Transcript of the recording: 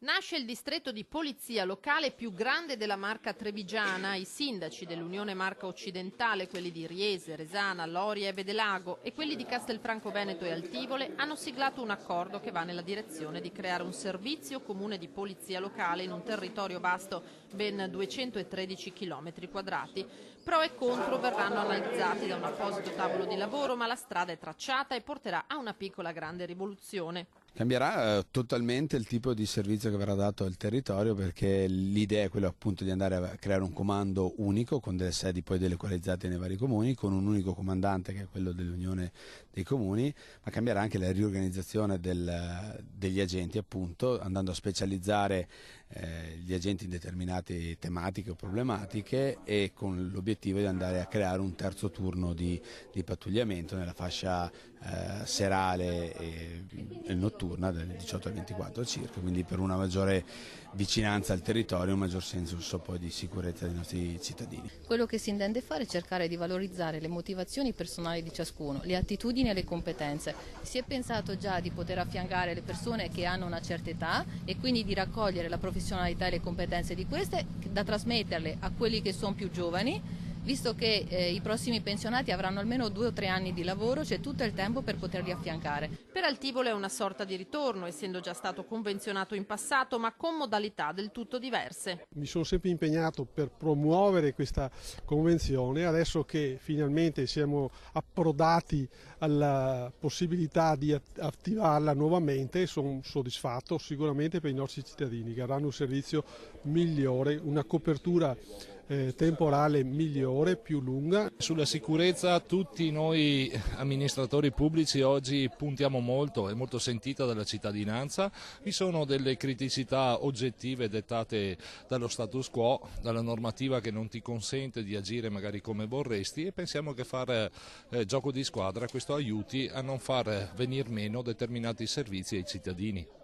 Nasce il distretto di polizia locale più grande della Marca trevigiana. I sindaci dell'Unione Marca Occidentale, quelli di Riese, Resana, Loria e Vedelago e quelli di Castelfranco Veneto e Altivole hanno siglato un accordo che va nella direzione di creare un servizio comune di polizia locale in un territorio vasto ben 213 km quadrati. Pro e contro verranno analizzati da un apposito tavolo di lavoro, ma la strada è tracciata e porterà a una piccola grande rivoluzione. Cambierà totalmente il tipo di servizio che verrà dato al territorio, perché l'idea è quella appunto di andare a creare un comando unico con delle sedi poi delocalizzate nei vari comuni, con un unico comandante che è quello dell'Unione dei Comuni, ma cambierà anche la riorganizzazione degli agenti, appunto andando a specializzare gli agenti in determinate tematiche o problematiche, e con l'obiettivo di andare a creare un terzo turno di pattugliamento nella fascia serale e notturna del 18 al 24 circa, quindi per una maggiore vicinanza al territorio, un maggior senso poi di sicurezza dei nostri cittadini. Quello che si intende fare è cercare di valorizzare le motivazioni personali di ciascuno, le attitudini e le competenze. Si è pensato già di poter affiancare le persone che hanno una certa età e quindi di raccogliere la professionalità e le competenze di queste da trasmetterle a quelli che sono più giovani. Visto che i prossimi pensionati avranno almeno 2 o 3 anni di lavoro, c'è tutto il tempo per poterli affiancare. Per Altivole è una sorta di ritorno, essendo già stato convenzionato in passato, ma con modalità del tutto diverse. Mi sono sempre impegnato per promuovere questa convenzione. Adesso che finalmente siamo approdati alla possibilità di attivarla nuovamente, sono soddisfatto sicuramente per i nostri cittadini, che avranno un servizio migliore, una copertura temporale migliore, più lunga. Sulla sicurezza tutti noi amministratori pubblici oggi puntiamo molto, è molto sentita dalla cittadinanza. Vi sono delle criticità oggettive dettate dallo status quo, dalla normativa che non ti consente di agire magari come vorresti, e pensiamo che fare gioco di squadra questo aiuti a non far venir meno determinati servizi ai cittadini.